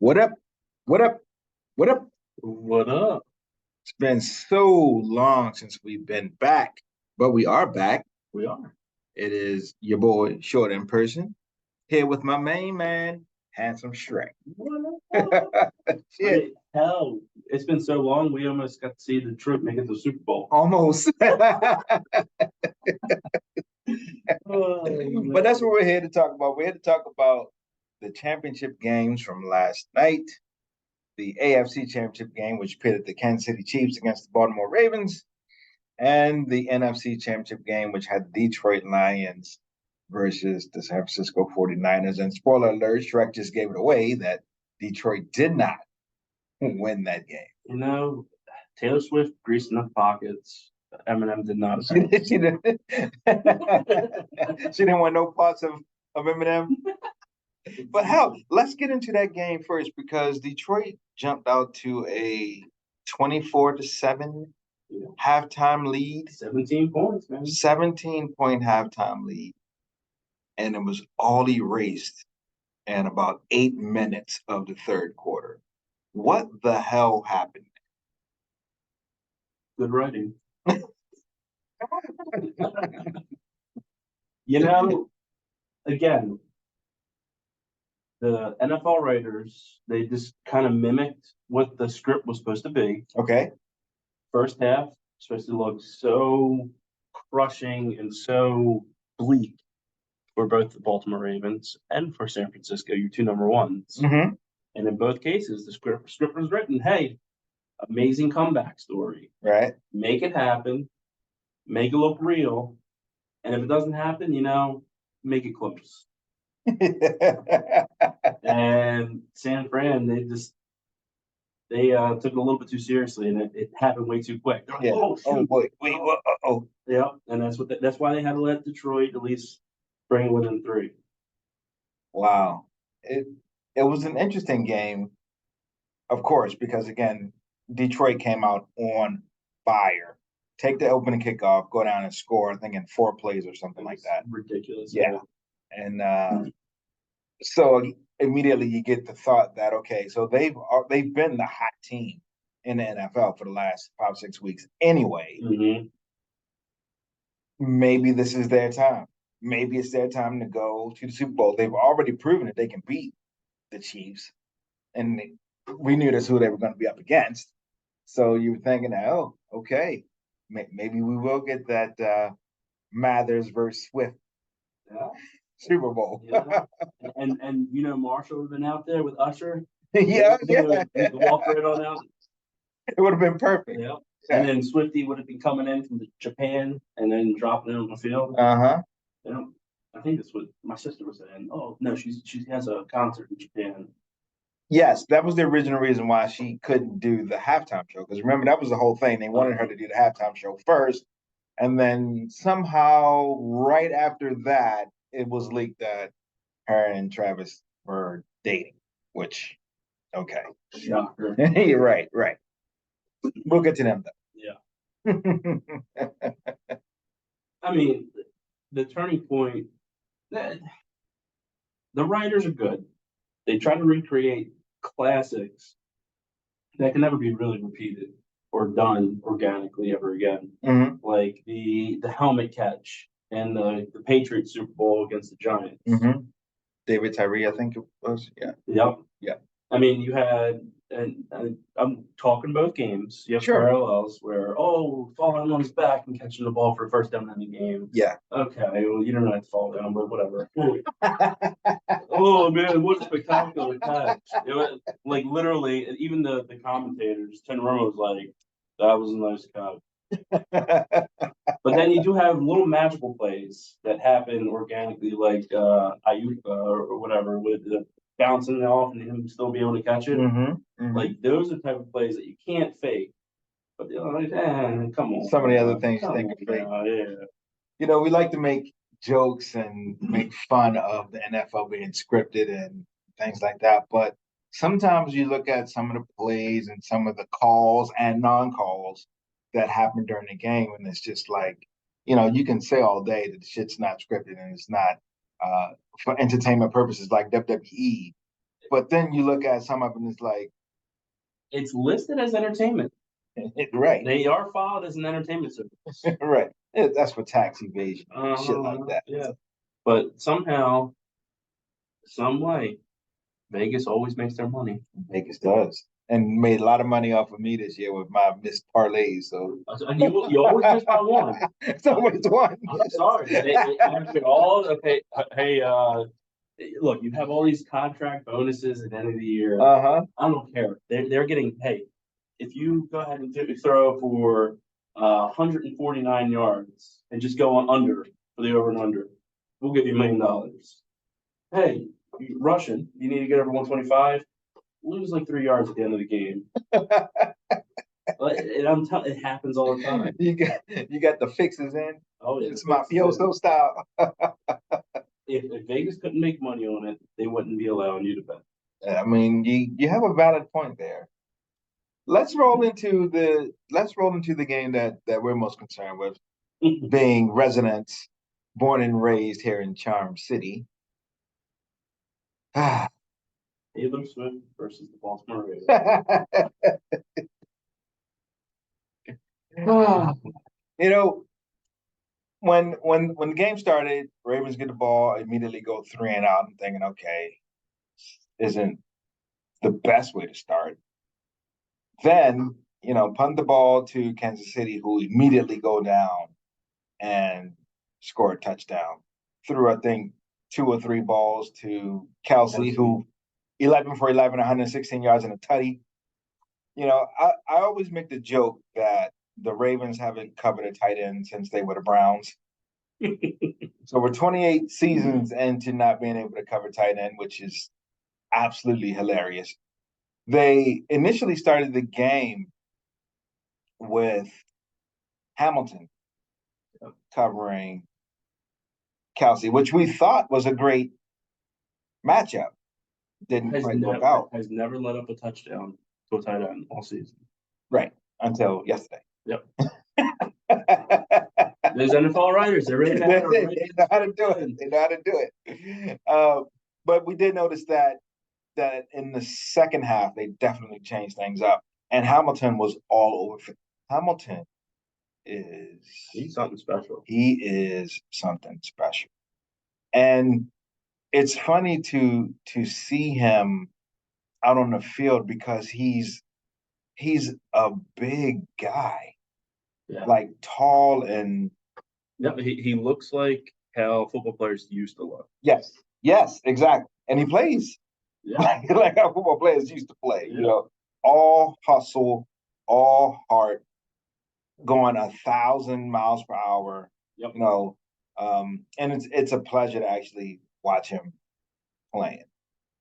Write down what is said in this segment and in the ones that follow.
What up? What up? What up? What up? It's been so long since we've been back, but we are back. We are. It is your boy, Short in Person, here with my main man, Handsome Shrek. What up? Shit, Hell, it's been so long. We almost got to see Detroit make it to the Super Bowl. almost. Oh, But that's what we're here to talk about. We're here to talk about the championship games from last night, the AFC Championship game, which pitted the Kansas City Chiefs against the Baltimore Ravens, and the NFC Championship game, which had the Detroit Lions versus the San Francisco 49ers. And spoiler alert, Shrek just gave it away that Detroit did not win that game. You know, Taylor Swift greased enough pockets. Eminem did not. She, she, didn't, she didn't want no parts of Eminem. But hell, let's get into that game first because Detroit jumped out to a 24-7 halftime lead. 17 points, man. 17-point halftime lead. And it was all erased in about 8 minutes of the third quarter. What the hell happened? Good writing. You know, again, the NFL writers, they just kind of mimicked what the script was supposed to be. Okay. First half supposed to look so crushing and so bleak for both the Baltimore Ravens and for San Francisco, your two number ones. Mm-hmm. And in both cases, the script was written, hey, amazing comeback story. Right. Make it happen, make it look real. And if it doesn't happen, make it close. And San Fran, they took it a little bit too seriously, and it happened way too quick. Like, Yeah. Oh boy. Wait. Oh. Yeah, and that's why they had to let Detroit at least bring it within three. Wow. It was an interesting game, of course, because again, Detroit came out on fire. Take the opening kickoff, go down and score, I think in 4 plays or something like that. Ridiculous. Yeah. And so immediately you get the thought that okay, so they've been the hot team in the NFL for the last 5-6 weeks anyway. Mm-hmm. Maybe this is their time. Maybe it's their time to go to the Super Bowl. They've already proven that they can beat the Chiefs, and we knew that's who they were going to be up against. So you were thinking, oh, okay, maybe we will get that Mathers versus Swift Super Bowl. Yeah. And Marshall would have been out there with Usher. Yeah. Walk right on out. It would have been perfect. Yeah. And then Swifty would have been coming in from Japan and then dropping it on the field. Uh-huh. I think that's what my sister was saying. Oh no, she has a concert in Japan. Yes, that was the original reason why she couldn't do the halftime show. Because remember, that was the whole thing. They wanted her to do the halftime show first, and then somehow right after that, it was leaked that her and Travis were dating. Which, okay, Shocker. You're right. We'll get to them though. Yeah. I mean, the turning point. The writers are good. They try to recreate classics that can never be really repeated or done organically ever again. Mm-hmm. Like the helmet catch and the Patriots Super Bowl against the Giants. Mm-hmm. David Tyree, I think it was. Yeah. Yep. Yeah. I mean, you had, and I'm talking both games. You have parallels where, falling on his back and catching the ball for a first down in the game. Yeah. Okay, well, you don't have to fall down, but whatever. Oh, man, what a spectacular catch. It was, like, literally, even the commentators, Tim Romo was like, that was a nice catch. But then you do have little magical plays that happen organically, like Ayuka or whatever, with the bouncing it off and him still be able to catch it. Mm-hmm. Mm-hmm. Like those are the type of plays that you can't fake. But they're like, come on. Some of the other things you think are fake. Yeah. We like to make jokes and make fun of the NFL being scripted and things like that. But sometimes you look at some of the plays and some of the calls and non-calls that happen during the game, and it's just like, you can say all day that the shit's not scripted and it's not for entertainment purposes like WWE. But then you look at some of it and it's like, It's listed as entertainment. right, They are filed as an entertainment service. right. Yeah, that's for tax evasion, shit like that. Yeah. But somehow, some way, Vegas always makes their money. Vegas does. And made a lot of money off of me this year with my missed parlays. So You always miss by one. it's always one. I'm sorry. They average it all. Okay. Hey, look, you have all these contract bonuses at the end of the year. Uh-huh. I don't care. They're getting, hey, if you go ahead and throw for 149 yards and just go on under for the over and under, we'll give you $1 million. Hey, Russian, you need to get over 125. Lose like 3 yards at the end of the game. And I'm telling, it happens all the time. You got the fixes in. Oh yeah, It's mafioso style. If Vegas couldn't make money on it, they wouldn't be allowing you to bet. I mean, you have a valid point there. Let's roll into the game that we're most concerned with, being residents born and raised here in Charm City. Taylor Swift versus the Baltimore Ravens. You know, when the game started, Ravens get the ball, immediately go 3-and-out. I'm thinking, okay, isn't the best way to start. Then, punt the ball to Kansas City, who immediately go down and score a touchdown. Threw, I think, 2 or 3 balls to Kelsey, who 11 for 11, 116 yards and a tutty. I always make the joke that the Ravens haven't covered a tight end since they were the Browns. So we're 28 seasons into not being able to cover tight end, which is absolutely hilarious. They initially started the game with Hamilton covering Kelsey, which we thought was a great matchup. Didn't quite work out. Has never let up a touchdown to a tight end all season. Right, until yesterday. Yep. Those NFL writers, they're really bad. They know how to do it. They know how to do it. But we did notice that in the second half, they definitely changed things up. And Hamilton was all over. Hamilton he's something special. He is something special. And it's funny to see him out on the field because he's a big guy. Yeah. Like tall and he looks like how football players used to look. Yes, exactly. And he plays like how football players used to play. Yeah. All hustle, all heart, going 1,000 miles per hour. Yep. And it's a pleasure to actually watch him playing.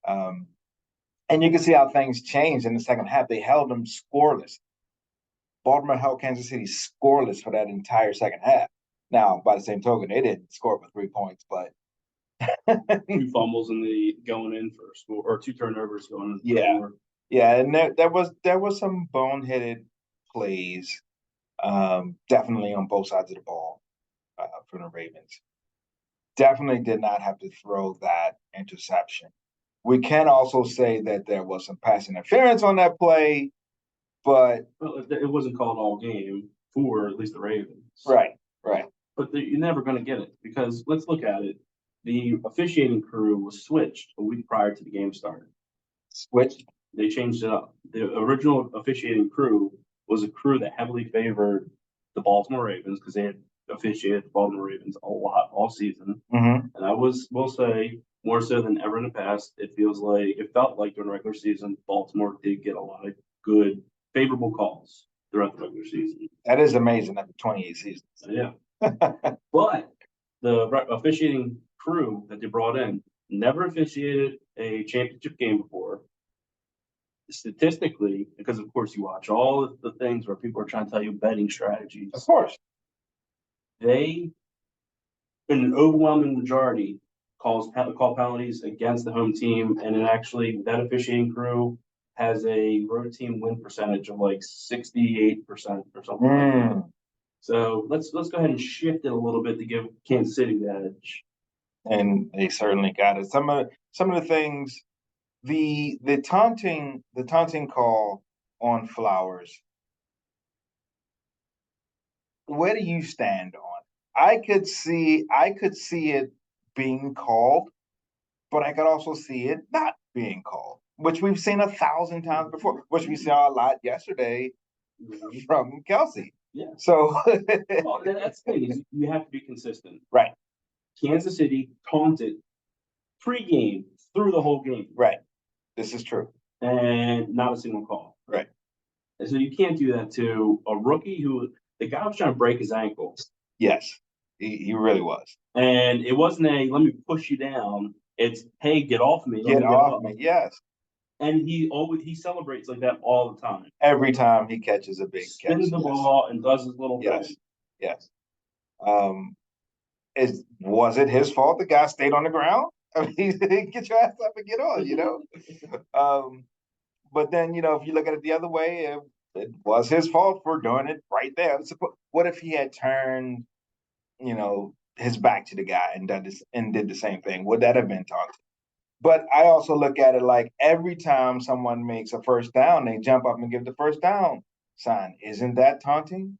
And you can see how things changed in the second half. They held them scoreless. Baltimore held Kansas City scoreless for that entire second half. Now, by the same token, they didn't score for 3 points, but 2 fumbles in the going in for score, or 2 turnovers going in. Yeah, and there was some boneheaded plays, definitely on both sides of the ball for the Ravens. Definitely did not have to throw that interception. We can also say that there was some pass interference on that play, but it wasn't called all game for at least the Ravens. Right. But you're never going to get it because let's look at it. The officiating crew was switched a week prior to the game started. Switched? They changed it up. The original officiating crew was a crew that heavily favored the Baltimore Ravens because they had officiated the Baltimore Ravens a lot all season. Mm-hmm. And I will say, more so than ever in the past, it felt like during the regular season, Baltimore did get a lot of good, favorable calls throughout the regular season. That is amazing after 28 seasons. Yeah. But the officiating crew that they brought in never officiated a championship game before. Statistically, because of course you watch all the things where people are trying to tell you betting strategies. Of course. They, in an overwhelming majority, call penalties against the home team, and then actually that officiating crew has a road team win percentage of like 68% or something like that. So let's go ahead and shift it a little bit to give Kansas City the edge. And they certainly got it. Some of the things the taunting call on Flowers. Where do you stand on? I could see it being called, but I could also see it not being called, which we've seen 1,000 times before, which we saw a lot yesterday from Kelsey. Yeah. So Well, that's the thing is you have to be consistent. right, Kansas City taunted pre-game through the whole game, right. This is true. and not a single call. Right. And so you can't do that to a rookie who the guy was trying to break his ankle. Yes, he really was. And it wasn't a let me push you down. It's hey, get off me. Get off me. Yes. And he celebrates like that all the time. Every time he catches a big catch. Spins the ball and does his little yes. thing. Yes. Was it his fault the guy stayed on the ground? I mean, get your ass up and get on, But then, if you look at it the other way, it was his fault for doing it right there. What if he had turned, his back to the guy and did the same thing? Would that have been taunting? But I also look at it like every time someone makes a first down, they jump up and give the first down sign. Isn't that taunting?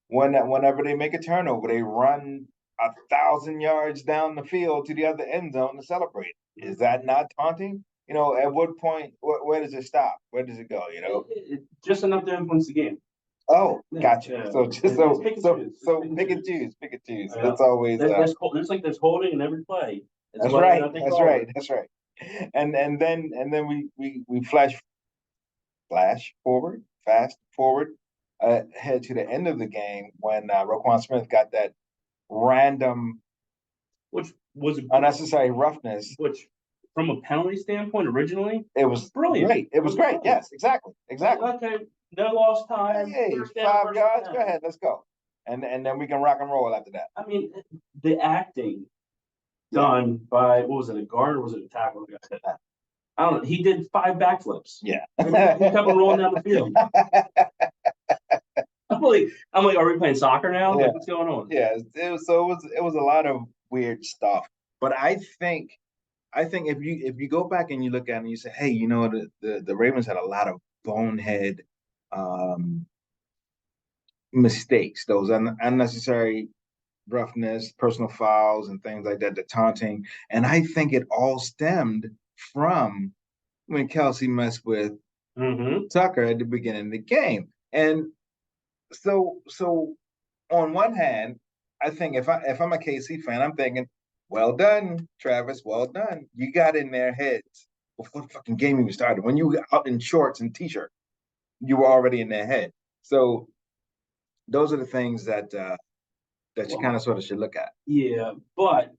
Whenever they make a turnover, they run 1,000 yards down the field to the other end zone to celebrate. Is that not taunting? At what point, where does it stop? Where does it go? Just enough to influence the game. Oh, gotcha. Yeah. So pick and choose. That's always there's holding in every play. That's right. That's right. That's right. And then we fast forward, head to the end of the game when Roquan Smith got that random, which was unnecessary roughness. Which, from a penalty standpoint, originally it was brilliant. Great. It was great. Yes, exactly. Okay, no lost time. Hey, 5 yards. Go ahead. Let's go. And then we can rock and roll after that. I mean, the acting done by what was it, a guard or was it a tackle? I don't know. He did 5 backflips. Yeah. He kept on rolling down the field. I'm like, are we playing soccer now? Yeah. Like, what's going on? Yeah, it was a lot of weird stuff. But I think if you go back and you look at it and you say, hey, the Ravens had a lot of bonehead mistakes, those unnecessary roughness, personal fouls, and things like that, the taunting. And I think it all stemmed from when Kelsey messed with Tucker at the beginning of the game. And so on one hand, I think if I'm a KC fan, I'm thinking, well done, Travis, well done. You got in their heads before the fucking game even started. When you were out in shorts and t-shirt, you were already in their head. So those are the things that you kind of sort of should look at. Yeah, but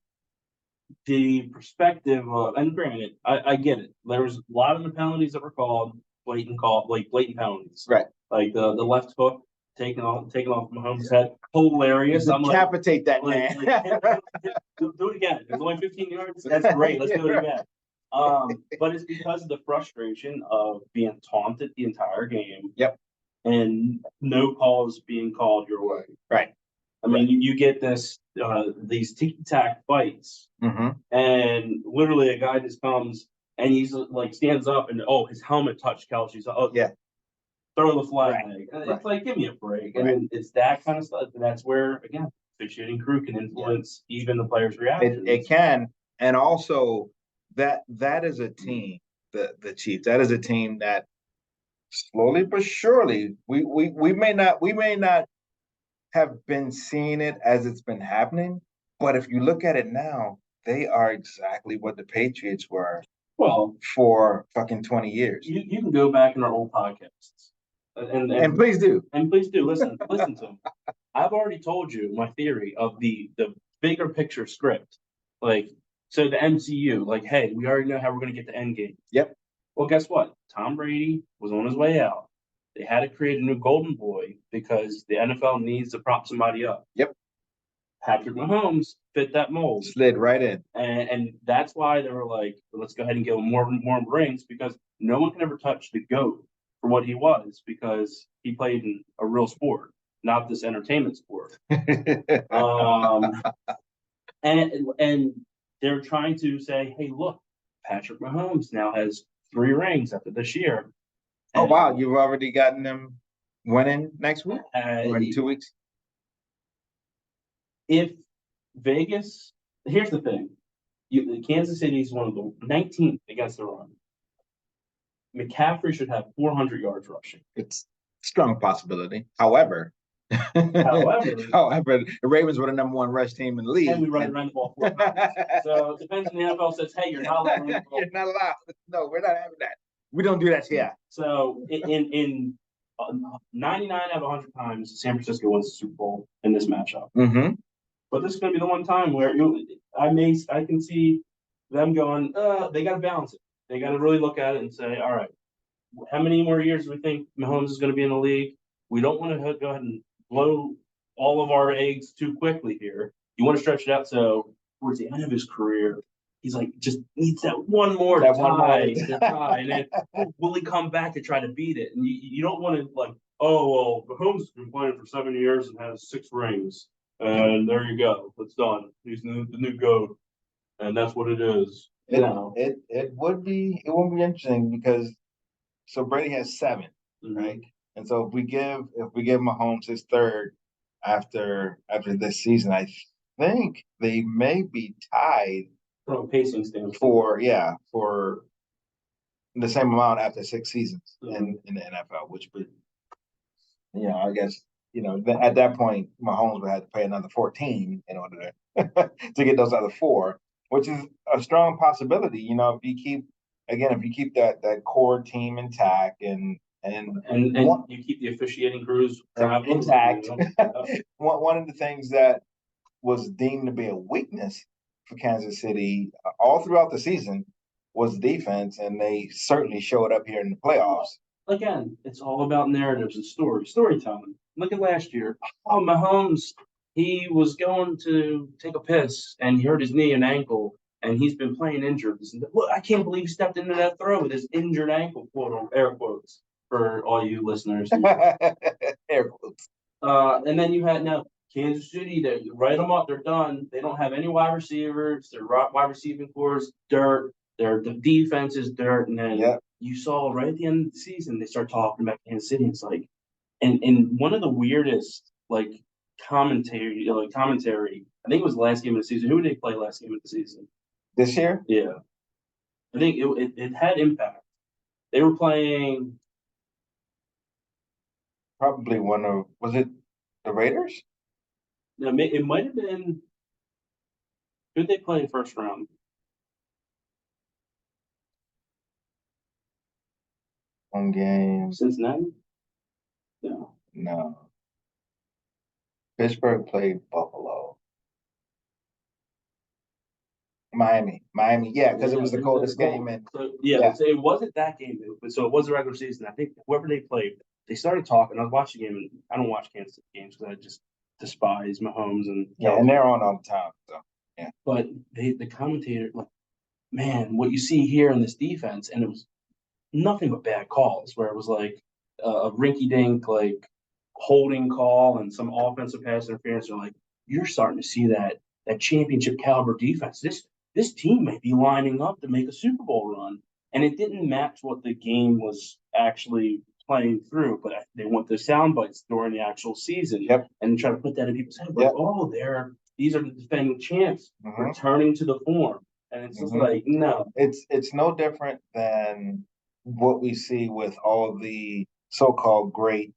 the perspective of, and granted, I get it. There was a lot of the penalties that were called blatant penalties. Right. Like the left hook taken off Mahomes' head. Hilarious. Decapitate that man. Do it again. There's only 15 yards. That's great. Let's do it again. But it's because of the frustration of being taunted the entire game. Yep. And no calls being called your way. Right. I mean, you get these ticky-tack fights, and literally a guy just comes and he's like stands up and his helmet touched Kelsey. So yeah, throw the flag. Right. It's like, give me a break. And it's that kind of stuff. And that's where, again, officiating crew can influence even the players' reactions. It can, and also that is a team. The Chiefs. That is a team that slowly but surely we may not have been seeing it as it's been happening, but if you look at it now, they are exactly what the Patriots were. Well, for fucking 20 years. You can go back in our old podcasts. And please do. And please do listen to them. I've already told you my theory of the bigger picture script. Like, so the MCU, like, hey, we already know how we're going to get to Endgame. Yep. Well, guess what? Tom Brady was on his way out. They had to create a new golden boy because the NFL needs to prop somebody up. Yep. Patrick Mahomes fit that mold. Slid right in. And that's why they were like, let's go ahead and give him more rings, because no one can ever touch the GOAT for what he was, because he played in a real sport, not this entertainment sport. And they're trying to say, hey, look, Patrick Mahomes now has 3 rings after this year. Oh wow, you've already gotten them winning next week or in 2 weeks. If Vegas, here's the thing: Kansas City is one of the 19th against the run. McCaffrey should have 400 yards rushing. It's a strong possibility. However, the Ravens were the #1 rush team in the league. And we ran the ball 4 times. So it depends on the NFL says, hey, you're not allowed to run the ball. You're not allowed. No, we're not having that. We don't do that here. So in 99 out of 100 times, San Francisco wins the Super Bowl in this matchup. Mm-hmm. But this is going to be the one time where I can see them going, they got to balance it. They got to really look at it and say, all right, how many more years do we think Mahomes is going to be in the league? We don't want to go ahead and blow all of our eggs too quickly here. You want to stretch it out so towards the end of his career, he's like, just needs that one more to tie. And then will he come back to try to beat it? And you don't want to like, oh, well, Mahomes has been playing for 7 years and has 6 rings. And there you go. It's done. He's the new GOAT. And that's what it is. It would be interesting because so Brady has 7, right? And so if we give Mahomes his 3rd after this season, I think they may be tied from a pacing standpoint for the same amount after 6 seasons in the NFL, which would, I guess, at that point Mahomes would have to pay another 14 in order to get those other 4, which is a strong possibility. If you keep that core team intact and you keep the officiating crews intact. One of the things that was deemed to be a weakness for Kansas City all throughout the season was defense, and they certainly showed up here in the playoffs. Again, it's all about narratives and storytelling. Look at last year. Oh, Mahomes, he was going to take a piss and he hurt his knee and ankle, and he's been playing injured. Look, I can't believe he stepped into that throw with his injured ankle, quote, air quotes, for all you listeners. Air quotes. And then you had now Kansas City, they write them up, they're done. They don't have any wide receivers. Their wide receiving core is dirt. Their defense is dirt. And then you saw right at the end of the season, they start talking about Kansas City. It's like, and one of the weirdest commentary. I think it was the last game of the season. Who did they play last game of the season? This year? Yeah, I think it had impact. They were playing. Probably was it the Raiders? No, it might have been. Who did they play in first round? One game. Cincinnati? No. Pittsburgh played Buffalo. Miami, yeah, because it was the coldest game. So it wasn't that game, so it was the regular season. I think whoever they played, they started talking. I was watching the game, and I don't watch Kansas City games because I just despise Mahomes and and they're on all the time. So yeah, but the commentator man, what you see here in this defense, and it was nothing but bad calls, where it was like a rinky-dink holding call and some offensive pass interference. They're like, you're starting to see that championship caliber defense. This team might be lining up to make a Super Bowl run, and it didn't match what the game was actually playing through. But they want the sound bites during the actual season, and try to put that in people's heads. Oh, these are the defending champs returning to the form, and it's just like, no, it's no different than what we see with all the so-called great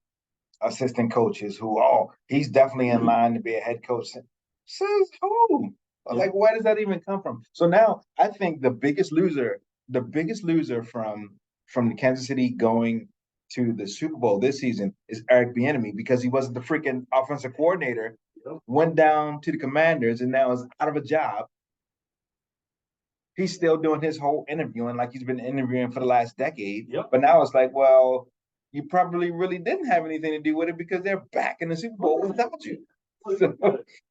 assistant coaches who, he's definitely in line to be a head coach. Says who? Like, where does that even come from? So now I think the biggest loser from the Kansas City going to the Super Bowl this season is Eric Bieniemy, because he wasn't the freaking offensive coordinator, went down to the Commanders, and now is out of a job. He's still doing his whole interviewing like he's been interviewing for the last decade. But now it's like, well, you probably really didn't have anything to do with it because they're back in the Super Bowl without you.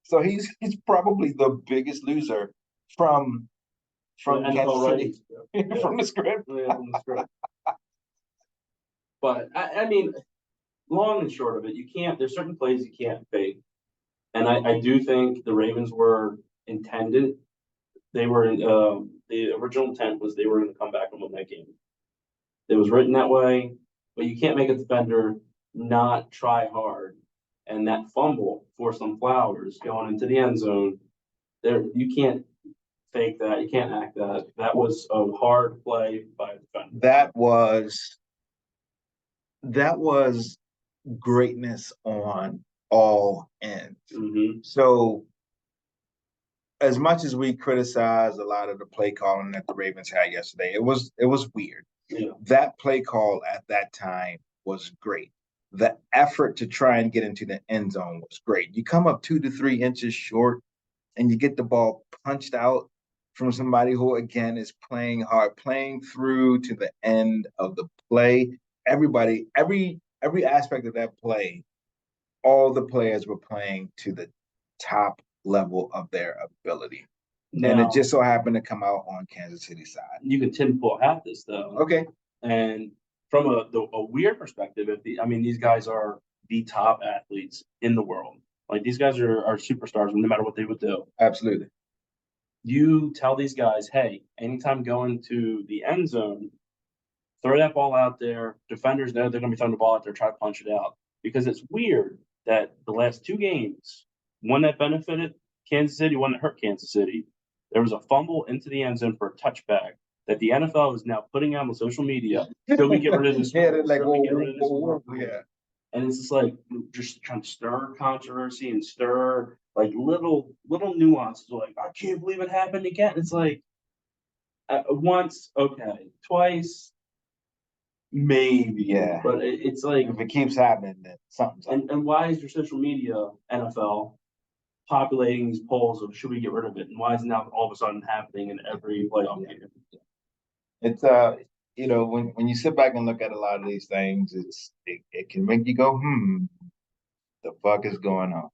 So he's probably the biggest loser from Kansas City, from the script. But I mean, long and short of it, you can't. There's certain plays you can't fake, and I do think the Ravens were intended. They were the original intent was they were going to come back and win that game. It was written that way, but you can't make a defender not try hard. And that fumble forced some Flowers going into the end zone. There, you can't fake that. You can't act that. That was a hard play by a defender. That was greatness on all ends. Mm-hmm. So, as much as we criticize a lot of the play calling that the Ravens had yesterday, it was weird. Yeah. That play call at that time was great. The effort to try and get into the end zone was great. You come up 2 to 3 inches short, and you get the ball punched out from somebody who, again, is playing hard, playing through to the end of the play. Everybody, every aspect of that play, all the players were playing to the top level of their ability. Now, and it just so happened to come out on Kansas City side. You can tinfoil hat this though. Okay. And from a weird perspective, these guys are the top athletes in the world. Like these guys are superstars no matter what they would do. Absolutely. You tell these guys, hey, anytime going to the end zone, throw that ball out there. Defenders know they're going to be throwing the ball out there, try to punch it out. Because it's weird that the last 2 games, one that benefited Kansas City, one that hurt Kansas City, there was a fumble into the end zone for a touchback that the NFL is now putting out on social media. Should we get rid of this? Yeah, like, yeah. And it's just like just trying to stir controversy and stir like little nuances. Like, I can't believe it happened again. It's like once, okay, twice, maybe. Yeah. But it's like if it keeps happening, then something's up. And why is your social media, NFL, populating these polls of should we get rid of it? And why is it now all of a sudden happening in every playoff game? It's when you sit back and look at a lot of these things, it can make you go, the fuck is going on?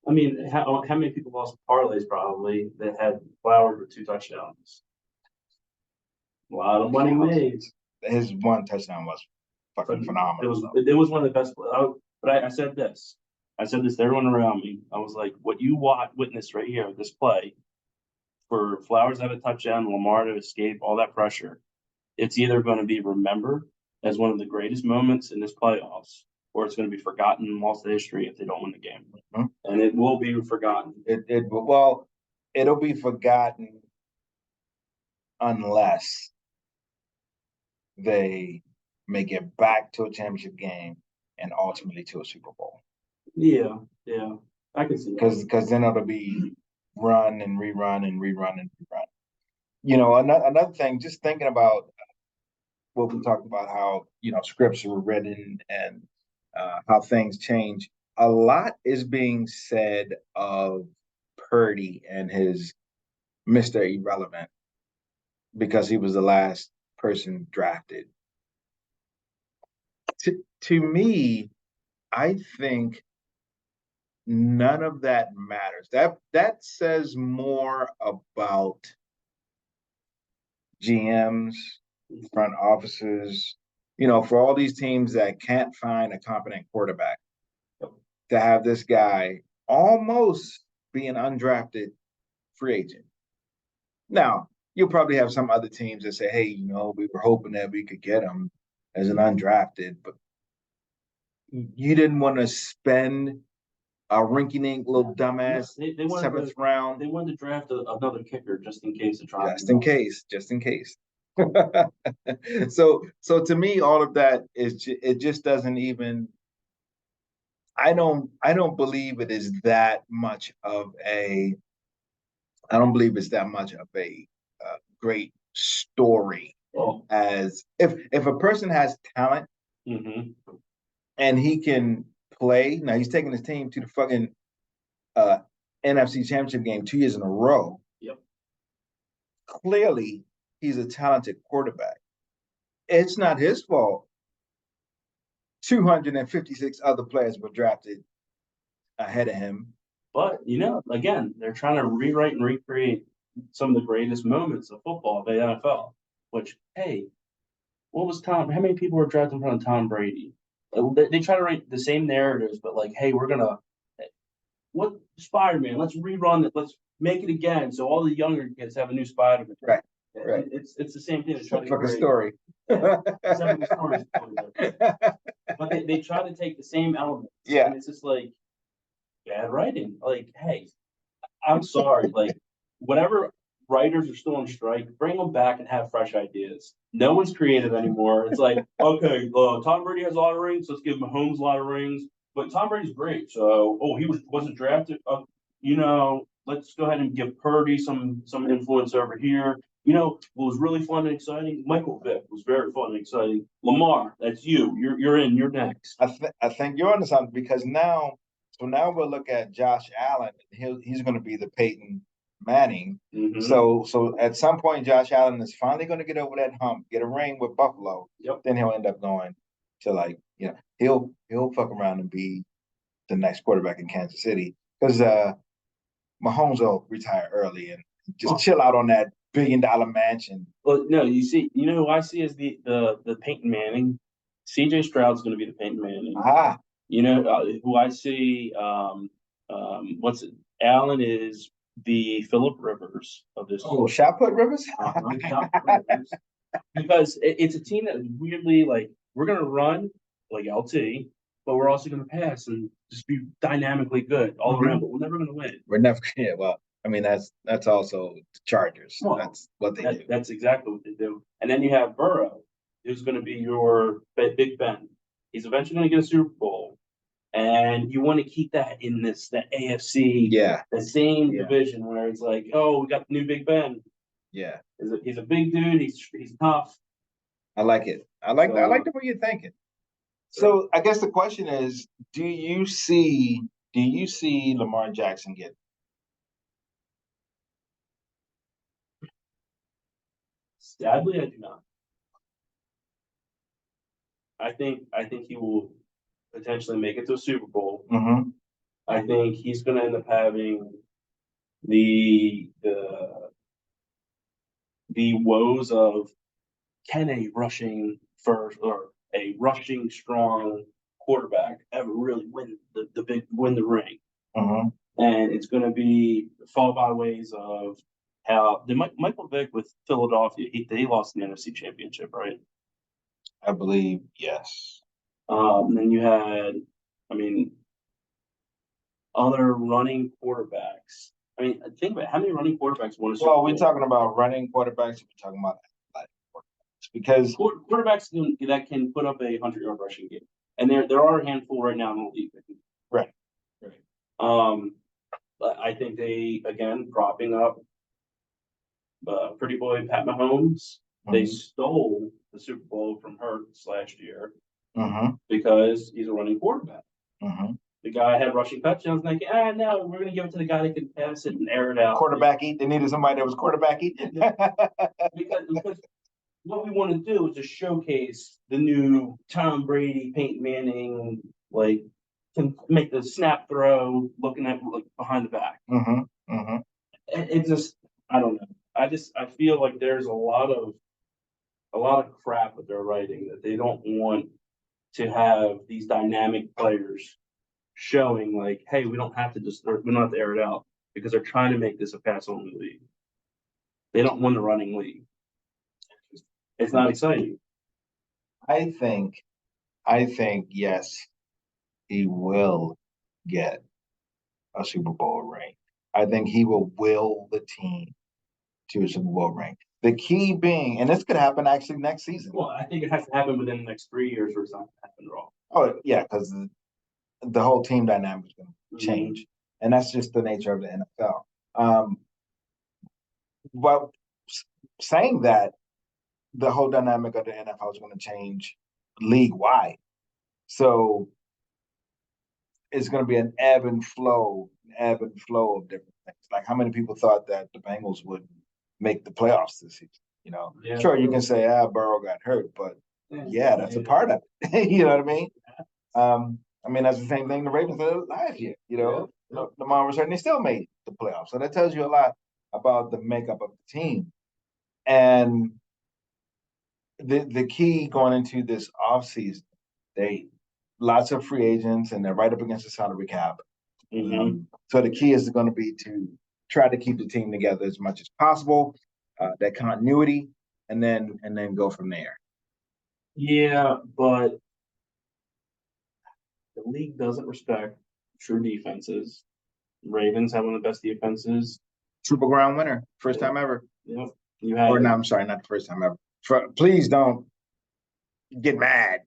I mean, how many people lost parlays probably that had Flowers with 2 touchdowns? A lot of money made. His 1 touchdown was fucking phenomenal. It was one of the best. But I said this. I said this to everyone around me. I was like, what you witnessed right here, this play, for Flowers to have a touchdown, Lamar to escape all that pressure, it's either going to be remembered as one of the greatest moments in this playoffs, or it's going to be forgotten and lost to history if they don't win the game. Mm-hmm. And it will be forgotten. It'll be forgotten unless they make it back to a championship game and ultimately to a Super Bowl. Yeah, I can see that. Because then it'll be run and rerun and rerun and rerun. Another thing, just thinking about what we talked about, how scripts were written and how things change. A lot is being said of Purdy and his Mr. Irrelevant because he was the last person drafted. To me, I think none of that matters. That says more about GMs, front offices, for all these teams that can't find a competent quarterback, to have this guy almost be an undrafted free agent. Now, you'll probably have some other teams that say, hey, we were hoping that we could get him as an undrafted, but you didn't want to spend a rinky-dink little dumbass they 7th round. They wanted to draft another kicker just in case. Just in case. So to me, all of that it just doesn't even. I don't believe it is that much of a. I don't believe it's that much of a great story. As if a person has talent, mm-hmm. and he can play. Now he's taking his team to the fucking NFC Championship game 2 years in a row. Yep. Clearly, he's a talented quarterback. It's not his fault 256 other players were drafted ahead of him. But, again, they're trying to rewrite and recreate some of the greatest moments of football of the NFL, which, hey, what was Tom? How many people were drafted in front of Tom Brady? They try to write the same narratives, but like, hey, we're going to – what Spider-Man? Let's rerun it. Let's make it again so all the younger kids have a new Spider-Man. Right. Right. It's the same thing. They try to Fuck a create. story. Yeah, except for the story is totally different. But they try to take the same elements. Yeah. And it's just like bad writing. Like, hey, I'm sorry. Like, whatever writers are still on strike, bring them back and have fresh ideas. No one's creative anymore. It's like, okay, Tom Brady has a lot of rings. Let's give Mahomes a lot of rings. But Tom Brady's great. So, he wasn't drafted. Let's go ahead and give Purdy some influence over here. What was really fun and exciting? Michael Vick was very fun and exciting. Lamar, that's you. You're next. I think you're onto something because now we'll look at Josh Allen. He's going to be the Peyton Manning. Mm-hmm. So at some point, Josh Allen is finally going to get over that hump, get a ring with Buffalo. Yep. Then he'll end up going to he'll fuck around and be the next quarterback in Kansas City because Mahomes will retire early and just chill out on that $1 billion mansion. Well, no, who I see as the Peyton Manning. CJ Stroud's going to be the Peyton Manning. Ah, Who I see. What's it? Allen is the Philip Rivers of this. Oh, shot put Rivers. Shot put Rivers. Because it's a team that weirdly like we're going to run like LT, but we're also going to pass and just be dynamically good all around. But we're never going to win. We're never. Yeah, well, I mean that's also the Chargers. Well, that's what they do. That's exactly what they do. And then you have Burrow, who's going to be your Big Ben. He's eventually going to get a Super Bowl, and you want to keep that in that AFC, the same division where it's like, we got the new Big Ben. Yeah, he's a big dude. He's tough. I like it. I like the way you're thinking. So I guess the question is, do you see Lamar Jackson get? Sadly, I do not. I think he will potentially make it to a Super Bowl. Mm-hmm. I think he's going to end up having the woes of can a rushing first or a rushing strong quarterback ever really win the ring? Mm-hmm. And it's going to be fall by ways of how Michael Vick with Philadelphia. They lost the NFC Championship, right? I believe yes. Then you had, other running quarterbacks. Think about it, how many running quarterbacks won a Super Bowl? Well, we're talking about running quarterbacks. We're talking about athletic quarterbacks because quarterbacks that can put up a 100-yard rushing game, and there are a handful right now in the league. Right. But I think they again propping up pretty boy Pat Mahomes. Mm-hmm. They stole the Super Bowl from Hurts last year because he's a running quarterback. Mm-hmm. The guy had rushing touchdowns. Like, no, we're going to give it to the guy that can pass it and air it out. Quarterback eat. They needed somebody that was quarterback eat. because what we want to do is just showcase the new Tom Brady, Peyton Manning, like can make the snap throw, looking at like behind the back. Mm-hmm. Mm-hmm. It just, I don't know. I feel like there's a lot of crap that they're writing that they don't want to have these dynamic players showing like, hey, we don't have to air it out because they're trying to make this a pass-only league. They don't want a running league. It's not exciting. I think yes, he will get a Super Bowl ring. I think he will the team to a Super Bowl ring. The key being, and this could happen actually next season. Well, I think it has to happen within the next 3 years or something happen at all. Oh yeah, because the whole team dynamic is going to change, and that's just the nature of the NFL. But saying that, the whole dynamic of the NFL is going to change league wide. So it's going to be an ebb and flow of different things. Like how many people thought that the Bengals would make the playoffs this season? Sure, you can say, Burrow got hurt, but that's a part of it. You know what I mean? That's the same thing the Ravens did last year. Lamar was hurt and they still made the playoffs. So that tells you a lot about the makeup of the team. And the key going into this offseason, lots of free agents and they're right up against the salary cap. Mm-hmm. So the key is going to be to try to keep the team together as much as possible. that continuity, and then go from there. Yeah, but the league doesn't respect true defenses. Ravens have one of the best defenses. Triple Crown winner, first time ever. Yep. You had, or no, I'm sorry, not the first time ever. Please don't get mad.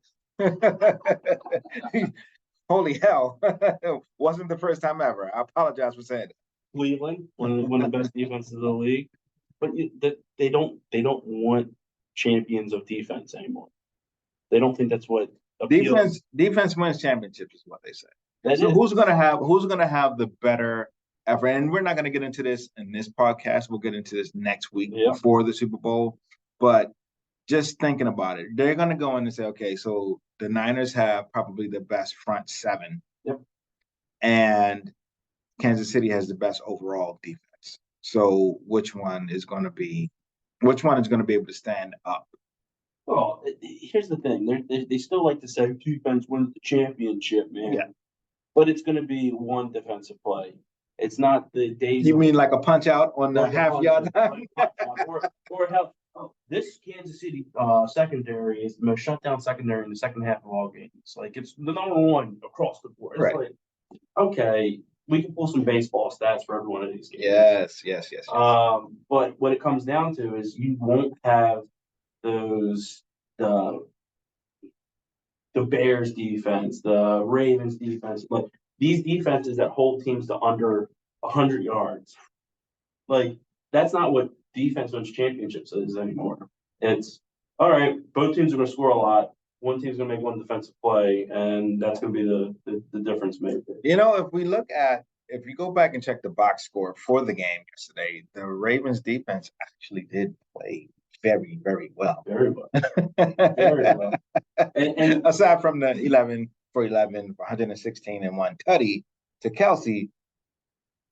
Holy hell. Wasn't the first time ever. I apologize for saying it. Cleveland, one of the best defenses of the league, but they don't want champions of defense anymore. They don't think that's what appeals. Defense wins championships is what they say. That So is. who's gonna have the better effort? And we're not gonna get into this in this podcast. We'll get into this next week before the Super Bowl. But just thinking about it, they're gonna go in and say, okay, so the Niners have probably the best front seven. Yep. And Kansas City has the best overall defense. So which one is going to be able to stand up? Well, here's the thing: they still like to say defense wins the championship, man. Yeah. But it's going to be one defensive play. It's not the days. You mean like a punch out on the half yard line? Or hell, this Kansas City secondary is the most shut down secondary in the second half of all games. Like it's the number one across the board. It's right. Like, okay, we can pull some baseball stats for every one of these games. Yes. But what it comes down to is you won't have those the Bears defense, the Ravens defense, like these defenses that hold teams to under 100 yards. Like that's not what defense wins championships is anymore. It's all right. Both teams are going to score a lot. One team's going to make one defensive play, and that's going to be the difference maker. If you go back and check the box score for the game yesterday, the Ravens defense actually did play very, very well. Very well. Very well. And aside from the 11 for 11, 116 and one tutty to Kelsey,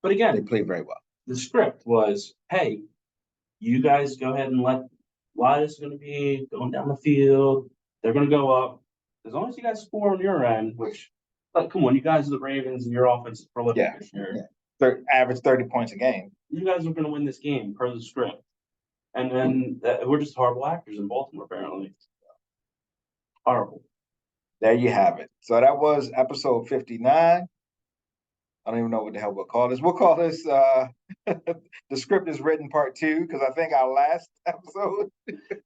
but again, they played very well. The script was, hey, you guys go ahead and let is going to be going down the field. They're going to go up. As long as you guys score on your end, which, come on, you guys are the Ravens and your offense is prolific this year. Yeah. Average 30 points a game. You guys are going to win this game per the script. And then we're just horrible actors in Baltimore, apparently. Horrible. There you have it. So that was episode 59. I don't even know what the hell we'll call this. We'll call this The Script is Written Part 2, because I think our last episode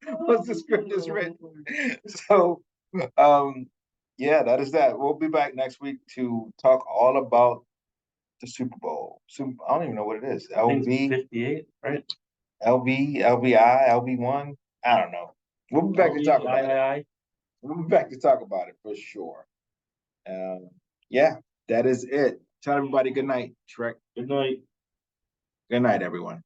was The Script is Written. So, that is that. We'll be back next week to talk all about the Super Bowl. I don't even know what it is. LV 58, right? LV, LVI, LV1. I don't know. We'll be back to talk about it. We'll be back to talk about it for sure. That is it. Tell everybody good night, Shrek. Good night. Good night, everyone.